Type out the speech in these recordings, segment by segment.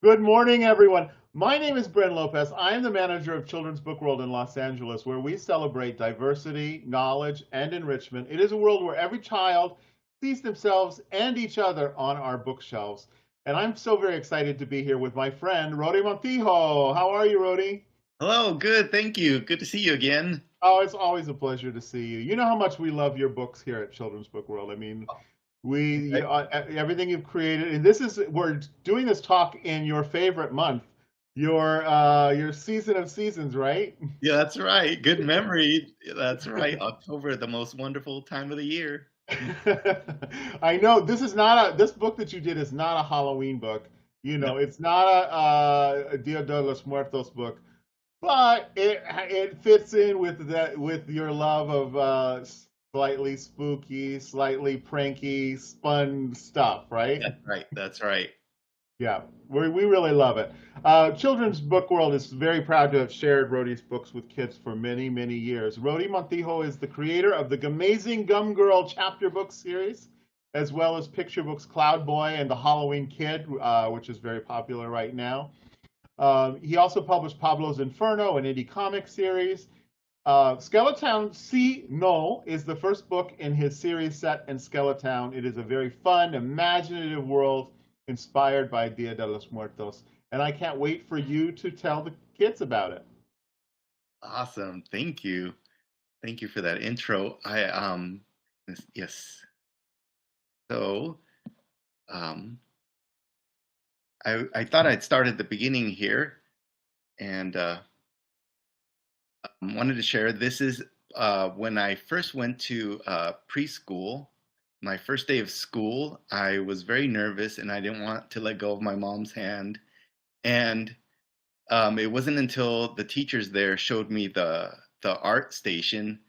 Good morning, everyone. My name is Bren Lopez. I am the manager of Children's Book World in Los Angeles, where we celebrate diversity, knowledge, and enrichment. It is a world where every child sees themselves and each other on our bookshelves. And I'm so very excited to be here with my friend, Rhode Montijo. How are you, Rhode? Hello, good, thank you. Good to see you again. Oh, it's always a pleasure to see you. You know how much we love your books here at Children's Book World. Right. Everything you've created, and we're doing this talk in your favorite month, your season of seasons, right? Yeah, that's right. Good memory. That's right. October, the most wonderful time of the year. I know this book that you did is not a Halloween book. No, It's not a Dia de los Muertos book, but it fits in with your love of slightly spooky, slightly pranky, fun stuff, right? that's right. That's right. Yeah, we really love it. Children's Book World is very proud to have shared Rhodey's books with kids for many, many years. Rhodey Montijo is the creator of the Amazing Gum Girl chapter book series, as well as picture books Cloud Boy and The Halloween Kid, which is very popular right now. He also published Pablo's Inferno, an indie comic series. Skeletown See No is the first book in his series set in Skeletown. It is a very fun, imaginative world inspired by Dia de los Muertos. And I can't wait for you to tell the kids about it. Awesome. Thank you. Thank you for that intro. Yes. So, um, I thought I'd start at the beginning here and wanted to share. This is when I first went to preschool. My first day of school, I was very nervous and I didn't want to let go of my mom's hand. And it wasn't until the teachers there showed me the art station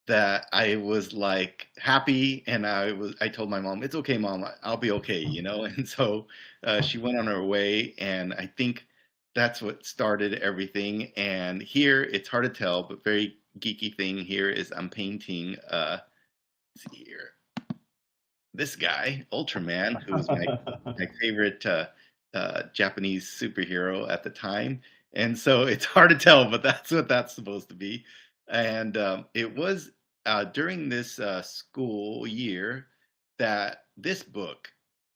that I was like happy, and I told my mom, "It's okay, mom, I'll be okay," you know. And so she went on her way, and I think that's what started everything. And here, it's hard to tell, but very geeky thing here is I'm painting. Let's see here, this guy, Ultraman, who was my favorite Japanese superhero at the time. And so it's hard to tell, but that's what that's supposed to be. And it was during this school year that this book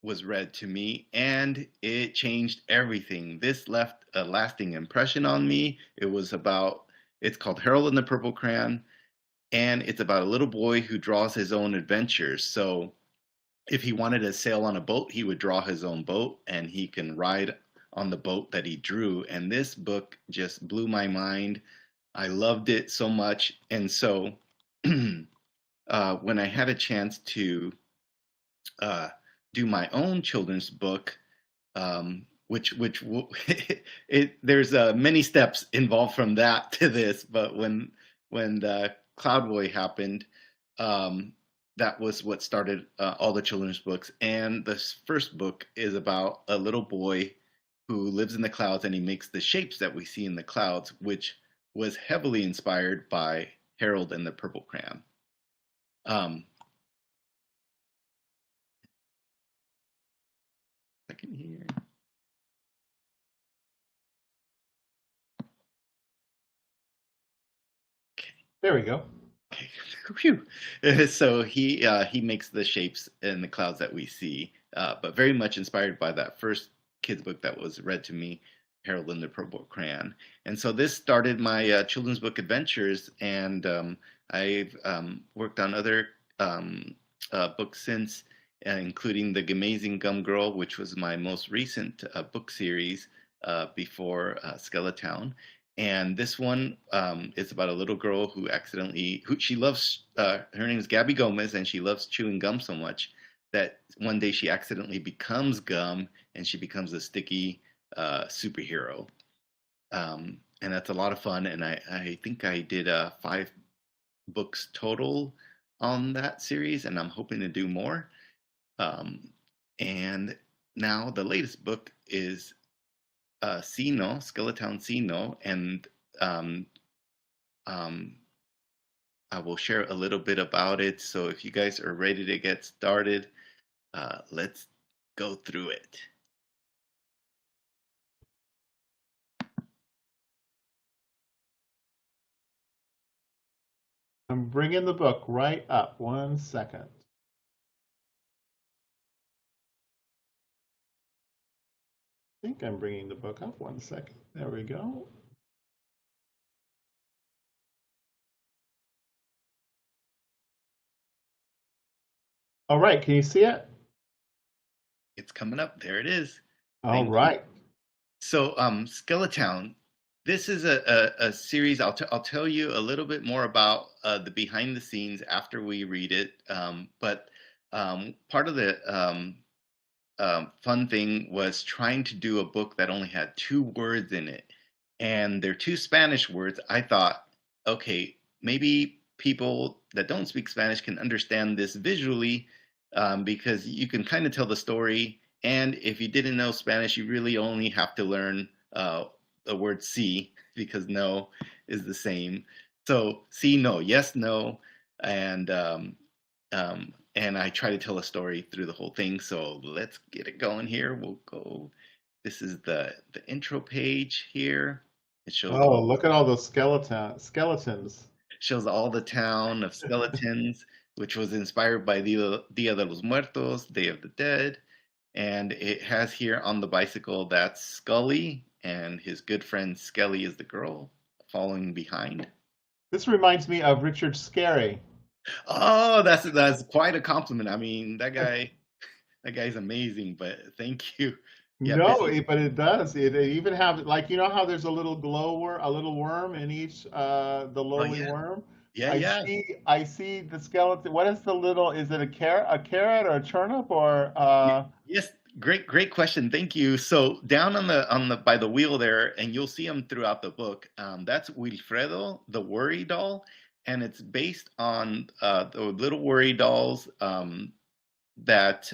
was read to me, and it changed everything. This left a lasting impression on me. It's called Harold and the Purple Crayon, and it's about a little boy who draws his own adventures. So if he wanted to sail on a boat, he would draw his own boat and he can ride on the boat that he drew. And this book just blew my mind. I loved it so much. And so when I had a chance to uh, do my own children's book, which there's many steps involved from that to this, but when the Cloudboy happened, um, that was what started all the children's books. And this first book is about a little boy who lives in the clouds and he makes the shapes that we see in the clouds, which was heavily inspired by Harold and the Purple Crayon. Um, Second here. There we go. Okay. Phew. So he makes the shapes in the clouds that we see, but very much inspired by that first kids book that was read to me, Harold and the Purple Crayon. And so this started my children's book adventures, and I've worked on other books since, including The Amazing Gum Girl, which was my most recent book series before Skeletown. And this one is about a little girl who she loves. Her name is Gabby Gomez, and she loves chewing gum so much that one day she accidentally becomes gum, and she becomes a sticky superhero. And that's a lot of fun. And I think I did 5 books total on that series, and I'm hoping to do more. Um, and now the latest book is Sino, Skeletown Sino, and um, um, I will share a little bit about it. So if you guys are ready to get started, let's go through it. I'm bringing the book right up. 1 second. I think I'm bringing the book up. 1 second. There we go. All right, can you see it? It's coming up. There it is. All Thank you. right. So, Skeletown, this is a series. I'll tell you a little bit more about the behind the scenes after we read it. But part of the fun thing was trying to do a book that only had 2 words in it, and they're 2 Spanish words. I thought, okay, maybe people that don't speak Spanish can understand this visually, because you can kind of tell the story. And if you didn't know Spanish, you really only have to learn the word sí, because no is the same. So sí, no, yes, no, and and I try to tell a story through the whole thing. So let's get it going here. We'll go. This is the intro page here. It shows Oh, all look at all those skeletons. shows all the town of skeletons, which was inspired by Dia de los Muertos, Day of the Dead. And it has here on the bicycle that's Scully, and his good friend Skelly is the girl following behind. This reminds me of Richard Scarry. Oh, that's quite a compliment. I mean, that guy's amazing. But thank you. Yeah, No, but it does. It even have, like, you know how there's a little a little worm in each the oh lowly yeah, worm. yeah, yeah. I see the skeleton. What is the little? Is it a carrot or a turnip or Yes, great question. Thank you. So down on the by the wheel there, and you'll see him throughout the book. That's Wilfredo, the worry doll, and it's based on the little worry dolls that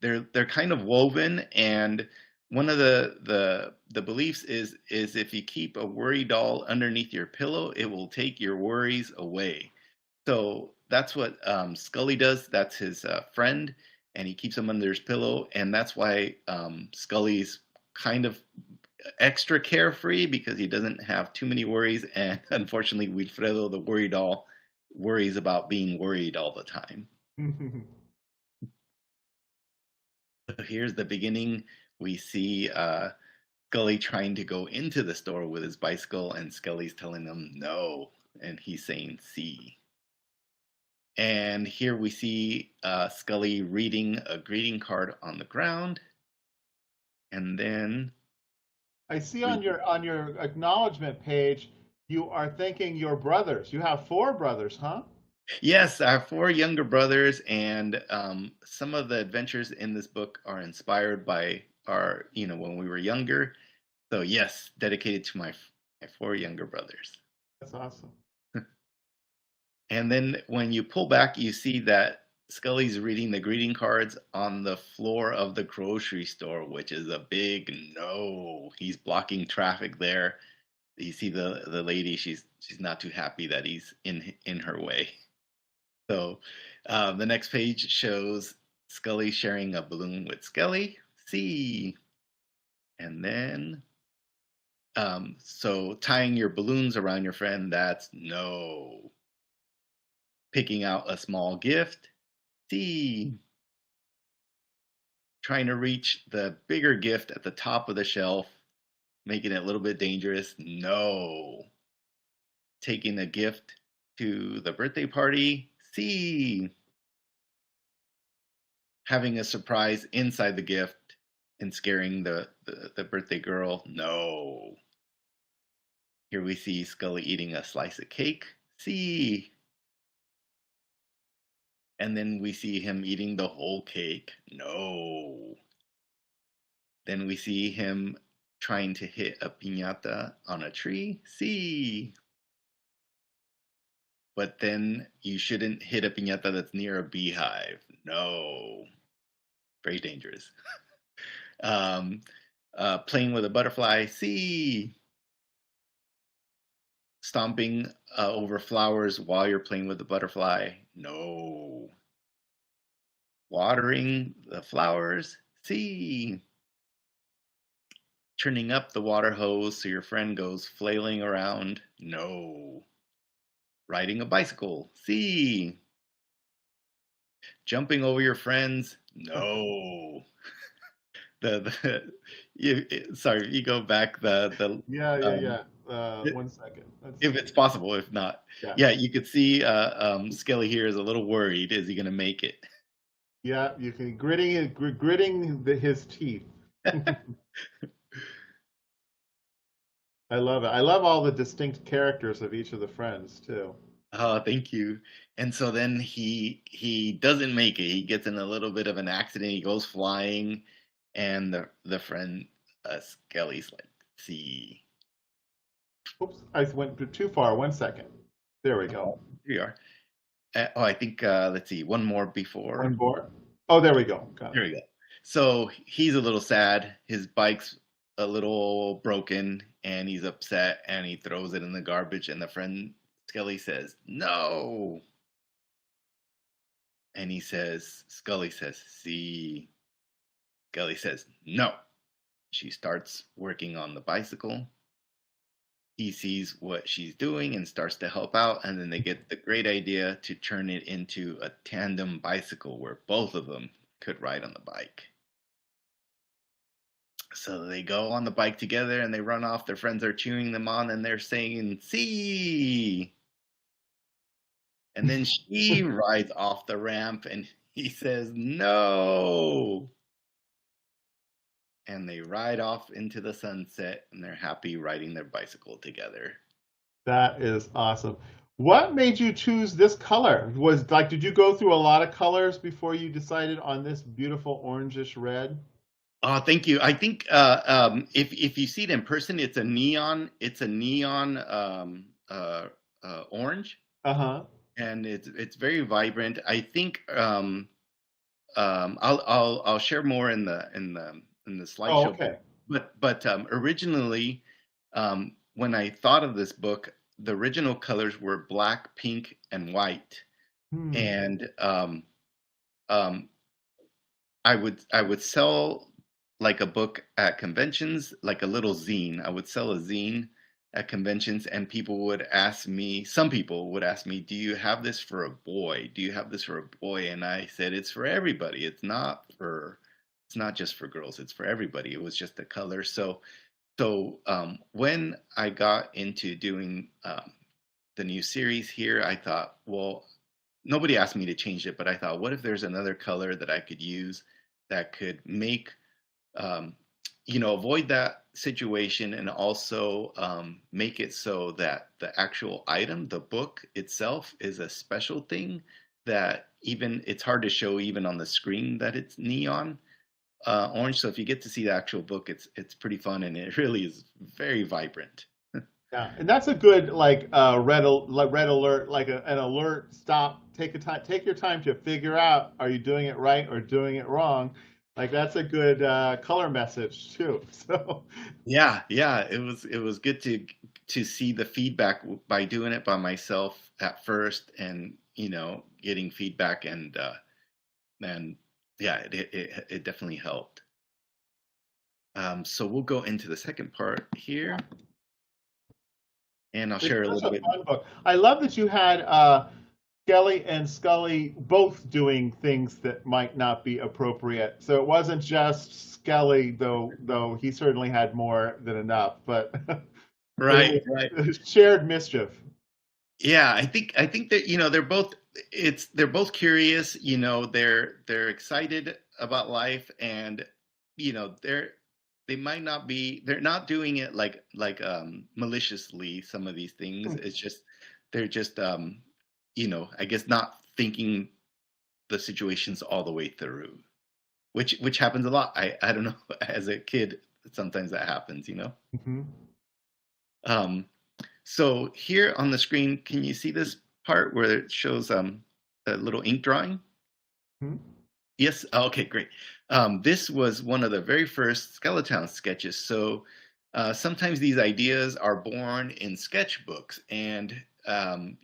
they're kind of woven. And one of the beliefs is if you keep a worry doll underneath your pillow, it will take your worries away. So that's what Scully does. That's his friend, and he keeps him under his pillow, and that's why Scully's kind of extra carefree, because he doesn't have too many worries. And unfortunately, Wilfredo, the worry doll, worries about being worried all the time. So here's the beginning. We see Scully trying to go into the store with his bicycle, and Scully's telling him no, and he's saying see. And here we see Scully reading a greeting card on the ground. And then I see we, on your acknowledgement page, you are thanking your brothers. You have 4 brothers, huh? yes, our 4 younger brothers, and some of the adventures in this book are inspired by our, when we were younger. So yes, dedicated to my 4 younger brothers. That's awesome. And then when you pull back, you see that Scully's reading the greeting cards on the floor of the grocery store, which is a big no. He's blocking traffic there. You see the lady; she's not too happy that he's in her way. So the next page shows Scully sharing a balloon with Skelly. See, and then so tying your balloons around your friend, that's no. Picking out a small gift. See. Trying to reach the bigger gift at the top of the shelf, making it a little bit dangerous. No. Taking a gift to the birthday party. See. Having a surprise inside the gift and scaring the birthday girl. No. Here we see Scully eating a slice of cake. See. And then we see him eating the whole cake. No. Then we see him trying to hit a piñata on a tree. See. But then you shouldn't hit a piñata that's near a beehive. No. Very dangerous. um, Playing with a butterfly. See. Stomping over flowers while you're playing with the butterfly. No. Watering the flowers. See. Turning up the water hose so your friend goes flailing around. No. Riding a bicycle. C. Jumping over your friends. No. Sorry, you go back Yeah, yeah, um, yeah. 1 second. Let's if see. it's possible. If not, Yeah, yeah, you could see Skelly here is a little worried. Is he going to make it? yeah. You can gritting his teeth. I love it. I love all the distinct characters of each of the friends too. Oh, thank you. And so then he doesn't make it. He gets in a little bit of an accident. He goes flying, and the friend Skelly's like, "See, Oops, I went too far. 1 second. There we go. oh, here you are." Oh, I think let's see, one more One before. more. Oh, there we go. Got Here it. we go. So he's a little sad. His bike's a little broken, and he's upset, and he throws it in the garbage. And the friend Skelly says, "No," and Scully says, "See." Skelly says, "No." She starts working on the bicycle. He sees what she's doing and starts to help out, and then they get the great idea to turn it into a tandem bicycle where both of them could ride on the bike. So they go on the bike together and they run off. Their friends are cheering them on and they're saying, "See." And then she rides off the ramp and he says, "No." And they ride off into the sunset and they're happy riding their bicycle together. That is awesome. What made you choose this color? Was like, did you go through a lot of colors before you decided on this beautiful orangish red? Oh, thank you. I think if you see it in person, it's a neon orange, Uh-huh. and it's very vibrant. I think I'll share more in the Oh, slideshow, okay. but originally, when I thought of this book, the original colors were black, pink, and white, Hmm. and um, I would sell like a book at conventions, like a little zine. I would sell a zine at conventions, and some people would ask me, "Do you have this for a boy? Do you have this for a boy?" And I said, "It's for everybody. It's not just for girls. It's for everybody." It was just the color. So when I got into doing the new series here, I thought, well, nobody asked me to change it, but I thought, what if there's another color that I could use that could make, um, avoid that situation and also make it so that the actual item, the book itself, is a special thing that even it's hard to show even on the screen that it's neon orange. So if you get to see the actual book, it's pretty fun and it really is very vibrant. Yeah, and that's a good like red alert, like an alert. Stop. Take your time to figure out are you doing it right or doing it wrong. Like that's a good color message too. So Yeah, yeah, it was good to see the feedback by doing it by myself at first, and getting feedback, and yeah, it definitely helped. So we'll go into the second part here, and I'll it's share a such little a bit. fun book. I love that you had Skelly and Scully both doing things that might not be appropriate. So it wasn't just Skelly, though he certainly had more than enough, but but it Right, right. was shared mischief. Yeah, I think that they're both curious. They're excited about life, and they're not doing it like maliciously. Some of these things, it's just they're just I guess not thinking the situations all the way through, which happens a lot. I don't know. As a kid, sometimes that happens. Hmm. Um, so here on the screen, can you see this part where it shows a little ink drawing? Hmm. Yes. Oh, okay, great. This was one of the very first Skeletown sketches. So sometimes these ideas are born in sketchbooks, and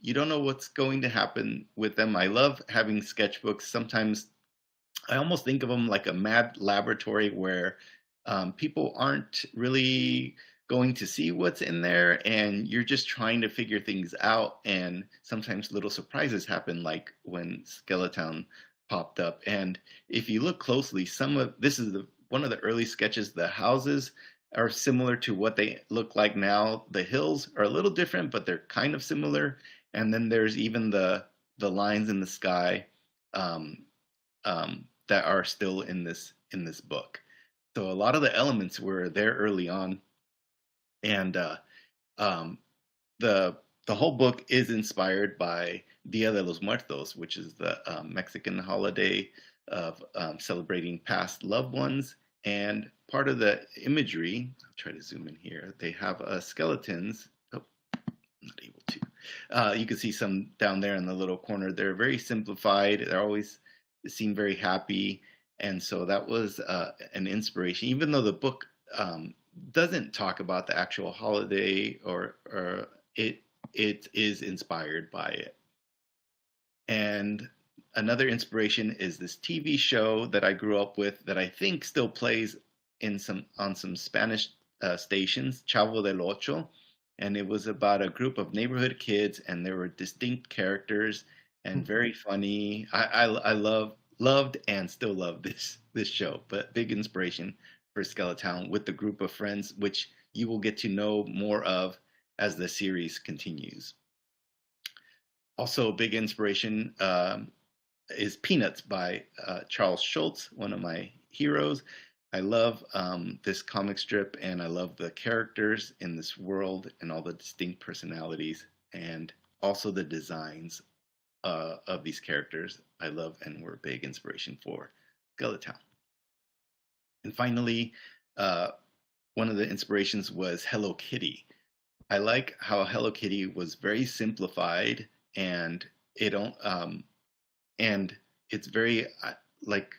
you don't know what's going to happen with them. I love having sketchbooks. Sometimes I almost think of them like a mad laboratory where people aren't really going to see what's in there, and you're just trying to figure things out. And sometimes little surprises happen, like when Skeletown popped up. And if you look closely, some of this is one of the early sketches. The houses are similar to what they look like now. The hills are a little different, but they're kind of similar. And then there's even the lines in the sky, um, that are still in this book. So a lot of the elements were there early on, and um, the the whole book is inspired by Dia de los Muertos, which is the Mexican holiday of celebrating past loved ones. And part of the imagery, I'll try to zoom in here. They have skeletons. Oh, I'm not able to. You can see some down there in the little corner. They're very simplified. They're always seem very happy, and so that was an inspiration. Even though the book doesn't talk about the actual holiday, or it is inspired by it. And another inspiration is this TV show that I grew up with that I think still plays in some on some Spanish stations, Chavo del Ocho, and it was about a group of neighborhood kids, and there were distinct characters and very funny. I loved and still love this show, but big inspiration for Skeletown with the group of friends, which you will get to know more of as the series continues. Also, a big inspiration is Peanuts by Charles Schulz, one of my heroes. I love this comic strip, and I love the characters in this world and all the distinct personalities, and also the designs of these characters. I love and were a big inspiration for Skeletown. And finally, one of the inspirations was Hello Kitty. I like how Hello Kitty was very simplified, and it don't and it's very like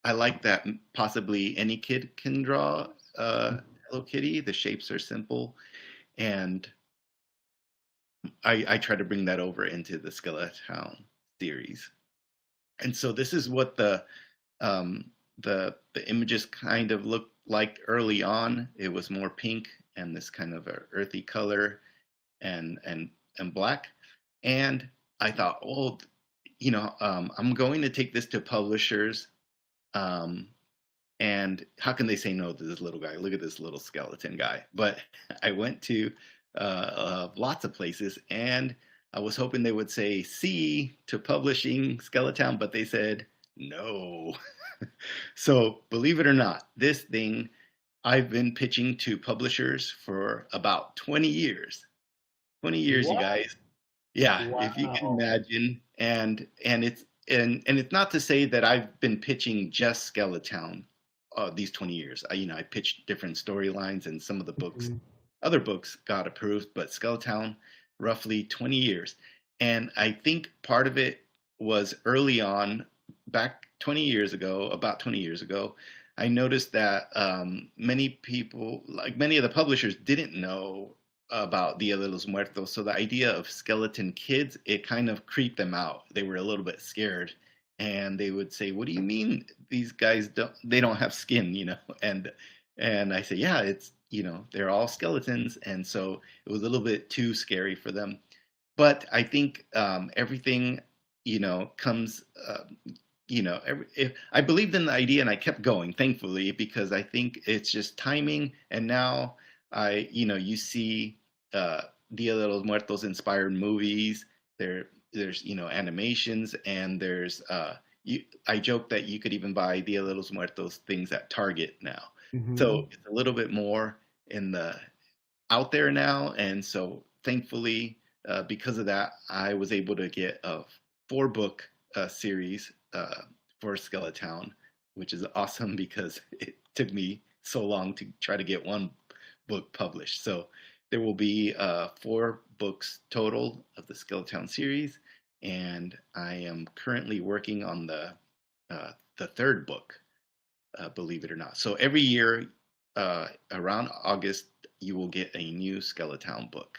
I like that possibly any kid can draw Hello Kitty. The shapes are simple, and I try to bring that over into the Skeletown series. And so this is what um, the images kind of looked like early on. It was more pink and this kind of a earthy color, and black. And I thought, oh, I'm going to take this to publishers. Um, and how can they say no to this little guy? Look at this little skeleton guy. But I went to lots of places, and I was hoping they would say see to publishing Skeletown, but they said no. So believe it or not, this thing I've been pitching to publishers for about 20 years. 20 years, you What? guys. Yeah, if you can Wow. imagine. And it's not to say that I've been pitching just Skeletown these 20 years. I pitched different storylines, and some of the books, Mhm. other books got approved, but Skeletown, roughly 20 years. And I think part of it was early on, back 20 years ago, about 20 years ago, I noticed that many people, like many of the publishers, didn't know about Dia de los Muertos. So the idea of skeleton kids, it kind of creeped them out. They were a little bit scared, and they would say, "What do you mean these guys don't have skin?" And I say, "Yeah, it's they're all skeletons," and so it was a little bit too scary for them. But I think everything comes. If I believed in the idea and I kept going, thankfully, because I think it's just timing. And now you see uh, Dia de los Muertos inspired movies. There's animations, and I joke that you could even buy Dia de los Muertos things at Target now. Mhm. So it's a little bit more in the out there now, and so thankfully, because of that, I was able to get a 4 book series for Skeletown, which is awesome because it took me so long to try to get one book published. So there will be 4 books total of the Skeletown series, and I am currently working on the 3rd book, believe it or not. So every year, around August, you will get a new Skeletown book.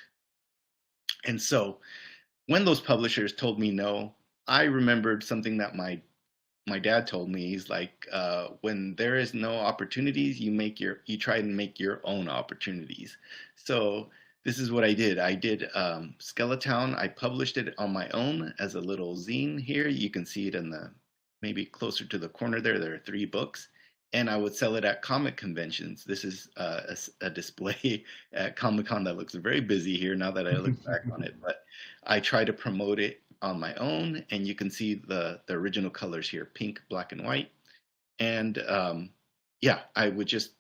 And so when those publishers told me no, I remembered something that my my dad told me, he's like, when there is no opportunities, you try and make your own opportunities. So this is what I did. I did Skeletown. I published it on my own as a little zine here. You can see it in the maybe closer to the corner there. There are 3 books. And I would sell it at comic conventions. This is a display at Comic Con that looks very busy here now that I look back on it. But I try to promote it on my own, and you can see the original colors here, pink, black, and white. And yeah, I would just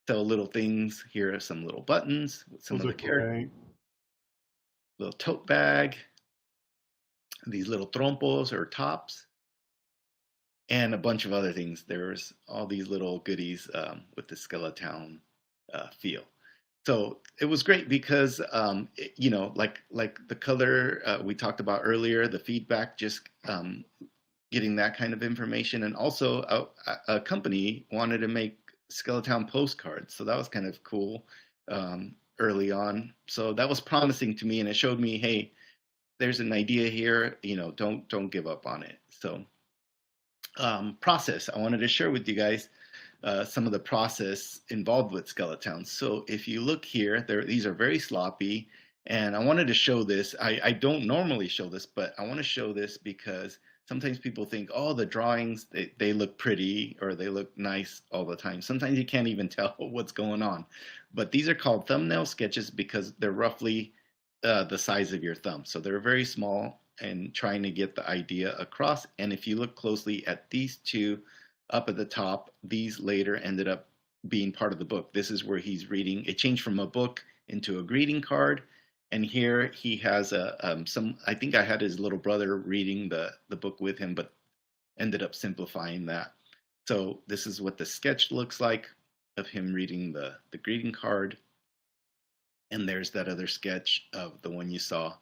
sell little things. Here are some little buttons with some Those of are the characters, great. little tote bag, these little trompos or tops, and a bunch of other things. There's all these little goodies with the Skeletown feel. So it was great because like the color we talked about earlier, the feedback, just getting that kind of information, and also a company wanted to make Skeletown postcards, so that was kind of cool early on. So that was promising to me, and it showed me, hey, there's an idea here. Don't give up on it. So process. I wanted to share with you guys some of the process involved with Skeletown. So if you look here, these are very sloppy, and I wanted to show this. I don't normally show this, but I want to show this because sometimes people think, oh, the drawings, they look pretty or they look nice all the time. Sometimes you can't even tell what's going on. But these are called thumbnail sketches because they're roughly the size of your thumb. So they're very small and trying to get the idea across. And if you look closely at these two up at the top, these later ended up being part of the book. This is where he's reading. It changed from a book into a greeting card. And here he has I think I had his little brother reading the book with him, but ended up simplifying that. So this is what the sketch looks like of him reading the greeting card. And there's that other sketch of the one you saw.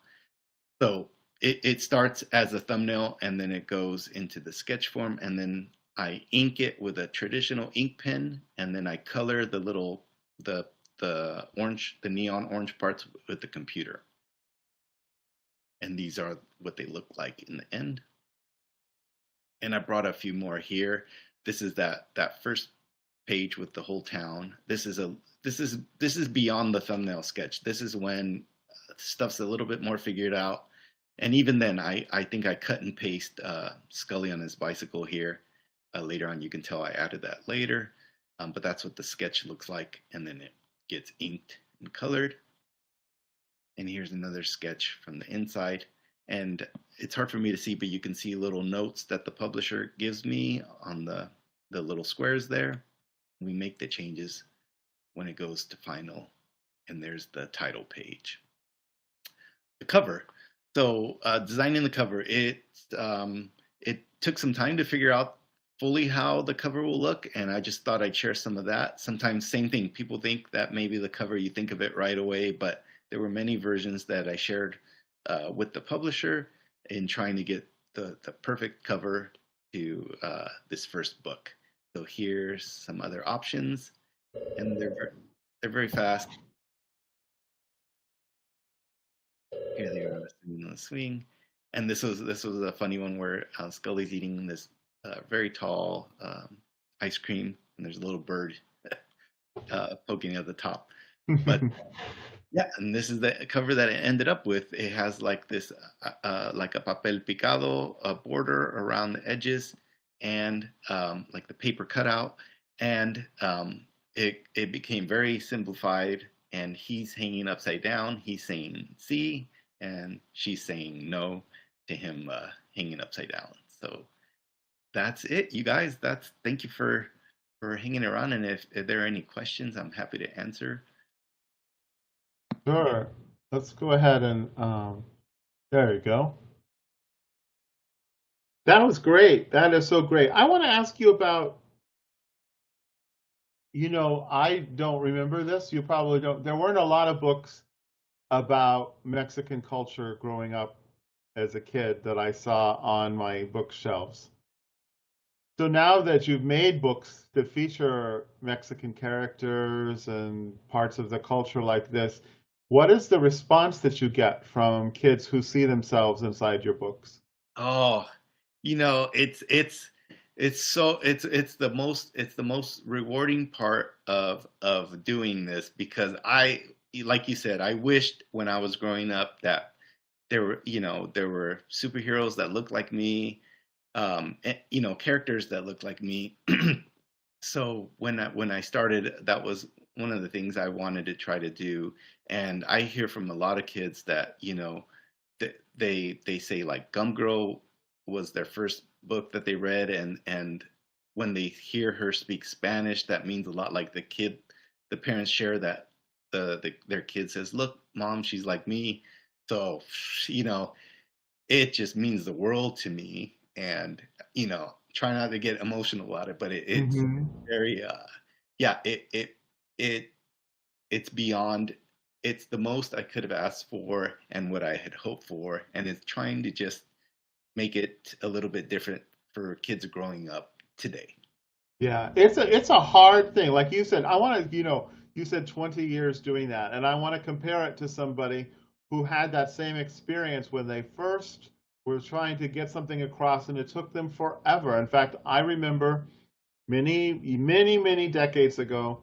So it starts as a thumbnail, and then it goes into the sketch form, and then I ink it with a traditional ink pen, and then I color the orange, the neon orange parts with the computer. And these are what they look like in the end. And I brought a few more here. This is that first page with the whole town. This is beyond the thumbnail sketch. This is when stuff's a little bit more figured out. And even then, I think I cut and paste Scully on his bicycle here. Later on, you can tell I added that later. But that's what the sketch looks like. And then it gets inked and colored. And here's another sketch from the inside. And it's hard for me to see, but you can see little notes that the publisher gives me on the little squares there. We make the changes when it goes to final. And there's the title page. The cover. So designing the cover, it took some time to figure out fully how the cover will look, and I just thought I'd share some of that. Sometimes same thing, people think that maybe the cover, you think of it right away, but there were many versions that I shared with the publisher in trying to get the perfect cover to this first book. So here's some other options, and they're very fast. Here they are sitting on the swing, and this was a funny one where Scully's eating this very tall ice cream, and there's a little bird poking at the top. But yeah, and this is the cover that it ended up with. It has like this, like a papel picado border around the edges, and like the paper cutout, and it became very simplified. And he's hanging upside down. He's saying "see," and she's saying "no" to him hanging upside down. So that's it, you guys. Thank you for hanging around. And if there are any questions, I'm happy to answer. Sure. Let's go ahead and there you go. That was great. That is so great. I want to ask you about, I don't remember this. You probably don't. There weren't a lot of books about Mexican culture growing up as a kid that I saw on my bookshelves. So now that you've made books that feature Mexican characters and parts of the culture like this, what is the response that you get from kids who see themselves inside your books? Oh, it's it's the most rewarding part of doing this because I, like you said, I wished when I was growing up that there were superheroes that looked like me, characters that looked like me. So when I started, that was one of the things I wanted to try to do. And I hear from a lot of kids that, they say like Gum Girl was their first book that they read, and when they hear her speak Spanish, that means a lot. Like the parents share that their kid says, "Look, mom, she's like me." So, you know, it just means the world to me. And try not to get emotional about it, but it's Hmm. very yeah, it it's beyond, it's the most I could have asked for and what I had hoped for, and it's trying to just make it a little bit different for kids growing up today. Yeah, it's a hard thing. Like you said, I want to, you said 20 years doing that, and I want to compare it to somebody who had that same experience when they first were trying to get something across, and it took them forever. In fact, I remember many, many, many decades ago,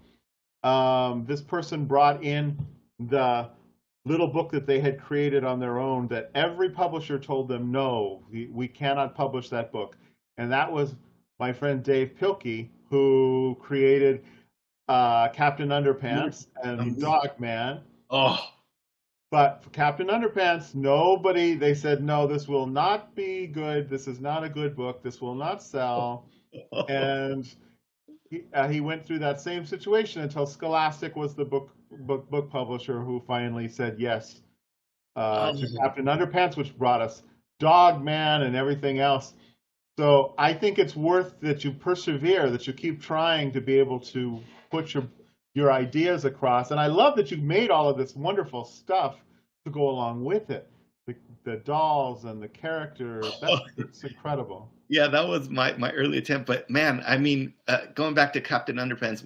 this person brought in the little book that they had created on their own that every publisher told them, no, we cannot publish that book. And that was my friend Dave Pilkey, who created Captain Ooh, Underpants and amazing. Dog Man. Oh. But for Captain Underpants, nobody, they said, no, this will not be good. This is not a good book. This will not sell. And he went through that same situation until Scholastic was the book publisher who finally said yes to Oh. Captain Underpants, which brought us Dog Man and everything else. So I think it's worth that you persevere, that you keep trying to be able to put your ideas across. And I love that you made all of this wonderful stuff to go along with it. The dolls and the characters. That's incredible. Yeah, that was my early attempt. But man, I mean, going back to Captain Underpants,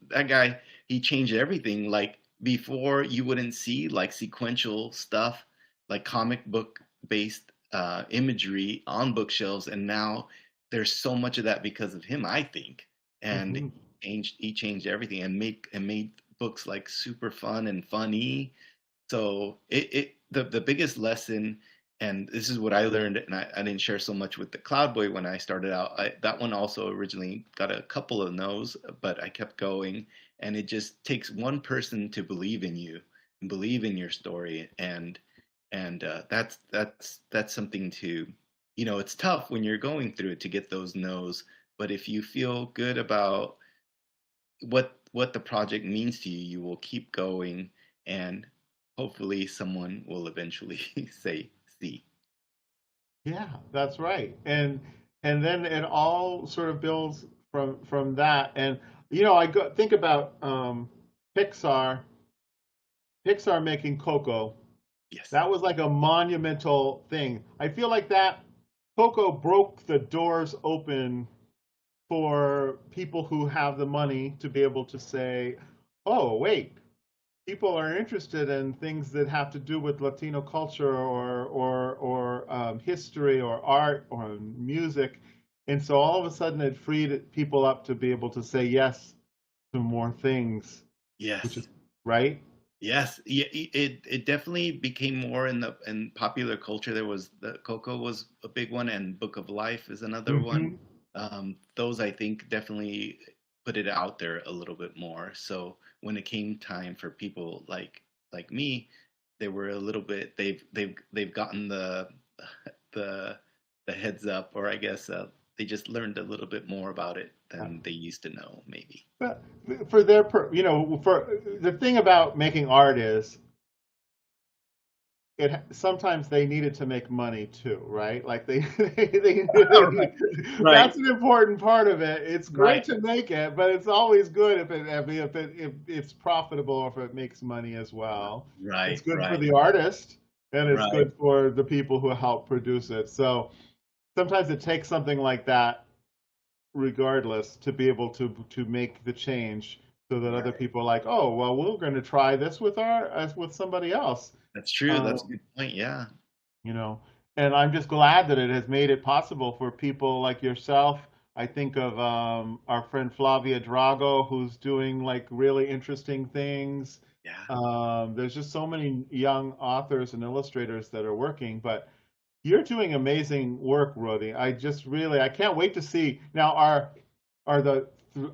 that guy, he changed everything. Like before, you wouldn't see like sequential stuff, like comic book based imagery on bookshelves, and now there's so much of that because of him, I think. And Hmm. he changed everything and made books like super fun and funny. So the biggest lesson, and this is what I learned, and I didn't share so much with the Cloud Boy when I started out. That one also originally got a couple of no's, but I kept going, and it just takes one person to believe in you and believe in your story, and that's something to, it's tough when you're going through it to get those no's, but if you feel good about what the project means to you, you will keep going, and hopefully someone will eventually say see. Yeah, that's right. And then it all sort of builds from that. And think about Pixar Pixar making Coco. Yes. That was like a monumental thing. I feel like that Coco broke the doors open for people who have the money to be able to say, "Oh, wait, people are interested in things that have to do with Latino culture or history or art or music," and so all of a sudden it freed people up to be able to say yes to more things, which is Yes. right. Yes. Yeah, it definitely became more in popular culture. There was the Coco was a big one, and Book of Life is another one. Hmm. Those I think definitely put it out there a little bit more. So when it came time for people like me, they were a little bit, they've gotten the the heads up, or I guess they just learned a little bit more about it than they used to know, maybe. But for for the thing about making art is it sometimes they needed to make money too, right? Like Right, right, that's an important part of it. It's great right, to make it, but it's always good if it's profitable or if it makes money as well. It's right, good for right, the artist and it's right. good for the people who help produce it. So sometimes it takes something like that, regardless, to be able to make the change so that other Right. people are like, oh, well, we're going to try this with with somebody else. That's true. That's a Um, good point. Yeah. you know and I'm just glad that it has made it possible for people like yourself I think of our friend Flavia Drago, who's doing like really interesting things. Yeah. There's just so many young authors and illustrators that are working, but you're doing amazing work, Rhodey. I can't wait to see. Now, are the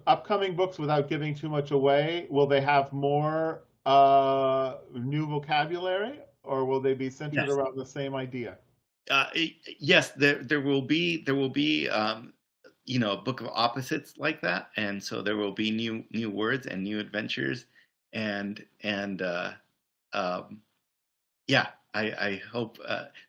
upcoming books, without giving too much away, will they have more new vocabulary, or will they be centered Yes. around the same idea? Yes, there will be a book of opposites like that, and so there will be new words and new adventures, and um, yeah, I hope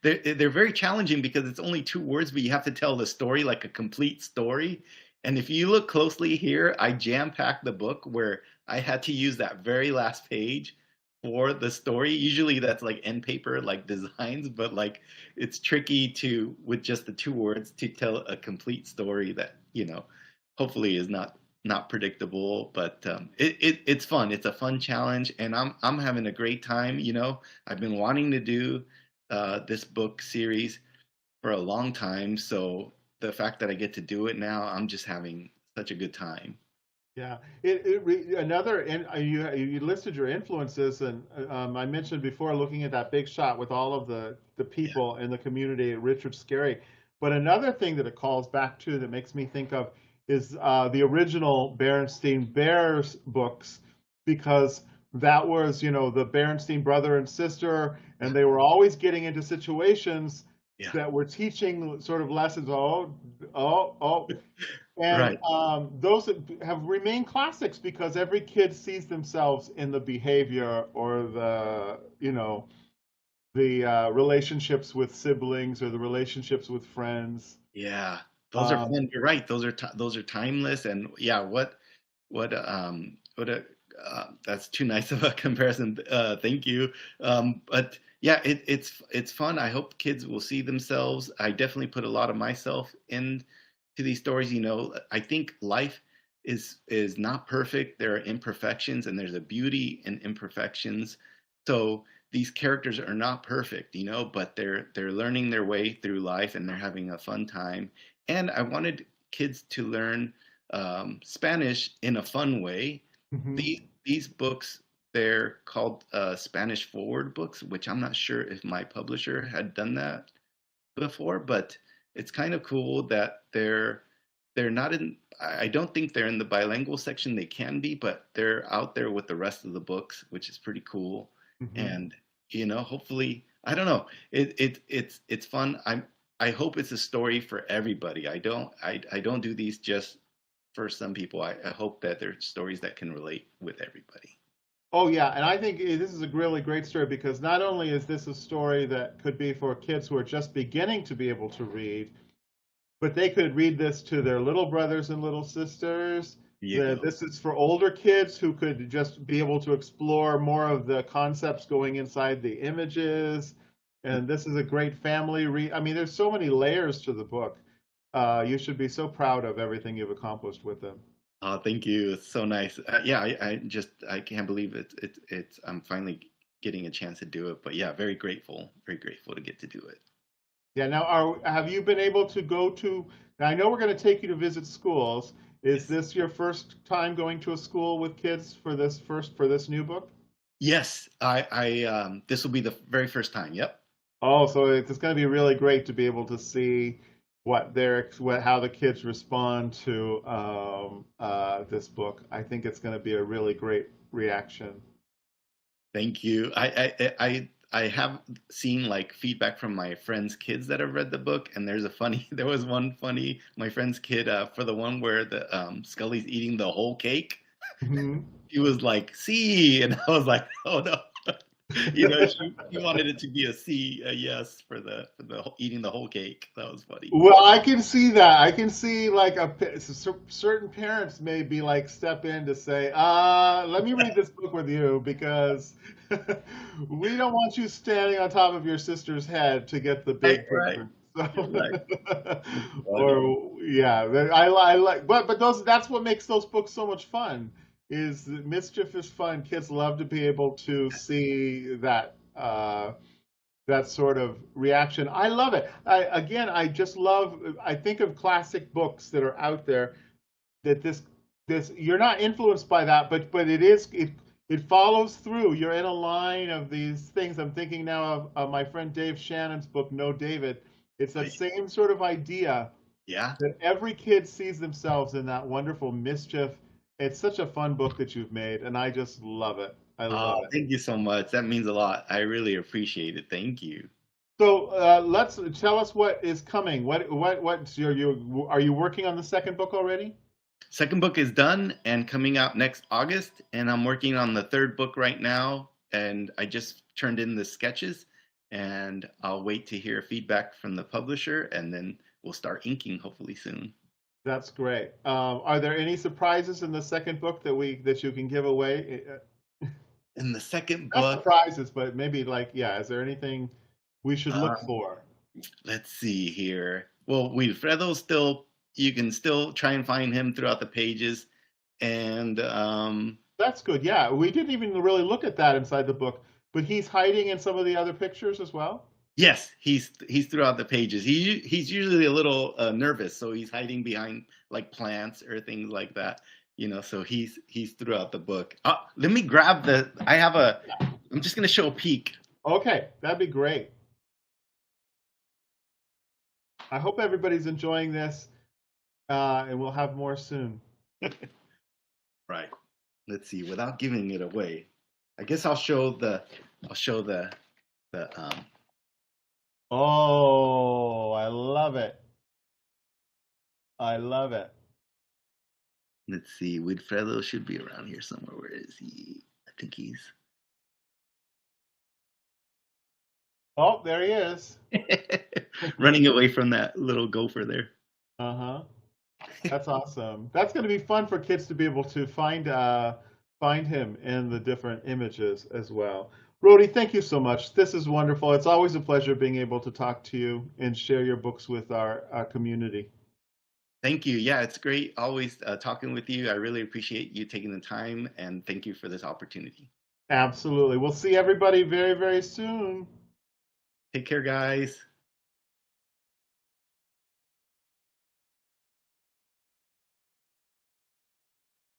they're very challenging because it's only two words, but you have to tell the story like a complete story. And if you look closely here, I jam-packed the book where I had to use that very last page for the story. Usually that's like end paper, like designs, but like it's tricky to with just the two words to tell a complete story that, hopefully is not predictable, but it's fun. It's a fun challenge, and I'm having a great time. I've been wanting to do this book series for a long time, so the fact that I get to do it now, I'm just having such a good time. Yeah, another, and you listed your influences, and I mentioned before looking at that big shot with all of the Yeah, people in the community, Richard Scarry. But another thing that it calls back to that makes me think of is the original Berenstain Bears books, because that was, the Berenstain brother and sister, yeah, and they were always getting into situations yeah. that were teaching sort of lessons. Oh, oh, oh. And Right. those have remained classics because every kid sees themselves in the behavior or the relationships with siblings or the relationships with friends. Yeah, those are Um, fun. You're right. Those are timeless, and yeah, what a that's too nice of a comparison. Thank you. But yeah, it's fun. I hope kids will see themselves. I definitely put a lot of myself into these stories. I think life is not perfect. There are imperfections, and there's a beauty in imperfections. So these characters are not perfect, but they're learning their way through life and they're having a fun time. And I wanted kids to learn Spanish in a fun way. mhm. These books, they're called Spanish forward books, which I'm not sure if my publisher had done that before, but it's kind of cool that they're not in. I don't think they're in the bilingual section. They can be, but they're out there with the rest of the books, which is pretty cool. Mhm. And hopefully, I don't know. It's fun. I hope it's a story for everybody. I don't do these just for some people. I hope that they're stories that can relate with everybody. Oh yeah, and I think this is a really great story because not only is this a story that could be for kids who are just beginning to be able to read, but they could read this to their little brothers and little sisters. There you go. This is for older kids who could just be able to explore more of the concepts going inside the images. And this is a great family read. I mean, there's so many layers to the book. You should be so proud of everything you've accomplished with them. Oh, thank you. It's so nice. Yeah, I can't believe it's I'm finally getting a chance to do it. But yeah, very grateful to get to do it. Yeah, now have you been able to go to, now I know we're going to take you to visit schools. Is Yes. this your first time going to a school with kids for this new book? Yes, this will be the very first time. Yep. Oh, so it's going to be really great to be able to see how the kids respond to this book. I think it's going to be a really great reaction. Thank you. I have seen like feedback from my friends' kids that have read the book, and there was one funny, my friend's kid, for the one where the Scully's eating the whole cake. Mhm. He was like, "C," and I was like, "Oh no." She wanted it to be a C, a yes for the eating the whole cake. That was funny. Well, I can see that. I can see like certain parents may be like step in to say, let me read this book with you because we don't want you standing on top of your sister's head to get the Right, big right. picture." You're right. So, Funny. or yeah, I like, but that's what makes those books so much fun. Is mischief is fun. Kids love to be able to see that sort of reaction. I love it. I just love, I think of classic books that are out there that this you're not influenced by that, but it follows through. You're in a line of these things. I'm thinking now of my friend Dave Shannon's book, No David. It's that Right. same sort of idea Yeah. that every kid sees themselves in that wonderful mischief. It's such a fun book that you've made, and I just love it. I love Oh, it. thank you so much. That means a lot. I really appreciate it. Thank you. So let's tell us what is coming. What's you are you working on the second book already? Second book is done and coming out next August, and I'm working on the third book right now. And I just turned in the sketches, and I'll wait to hear feedback from the publisher, and then we'll start inking hopefully soon. That's great. Are there any surprises in the second book that you can give away? In the second Not book, surprises, but maybe like, yeah, is there anything we should look um, for? let's see here. Well, Wilfredo still, you can still try and find him throughout the pages, and That's good. Yeah, we didn't even really look at that inside the book, but he's hiding in some of the other pictures as well. yes, he's throughout the pages. He's usually a little nervous, so he's hiding behind like plants or things like that. So he's throughout the book. Let me grab the. I have a. I'm just gonna show a peek. Okay, that'd be great. I hope everybody's enjoying this, and we'll have more soon. Right. Let's see. Without giving it away, I guess I'll show the. I'll show the. Oh, I love it. I love it. Let's see. Wilfredo should be around here somewhere. Where is he? I think he's. Oh, there he is. running away from that little gopher there. Uh-huh. That's awesome. That's going to be fun for kids to be able to find him in the different images as well. Rhode, thank you so much. This is wonderful. It's always a pleasure being able to talk to you and share your books with our community. Thank you. Yeah, it's great always talking with you. I really appreciate you taking the time, and thank you for this opportunity. Absolutely. We'll see everybody very, very soon. Take care, guys.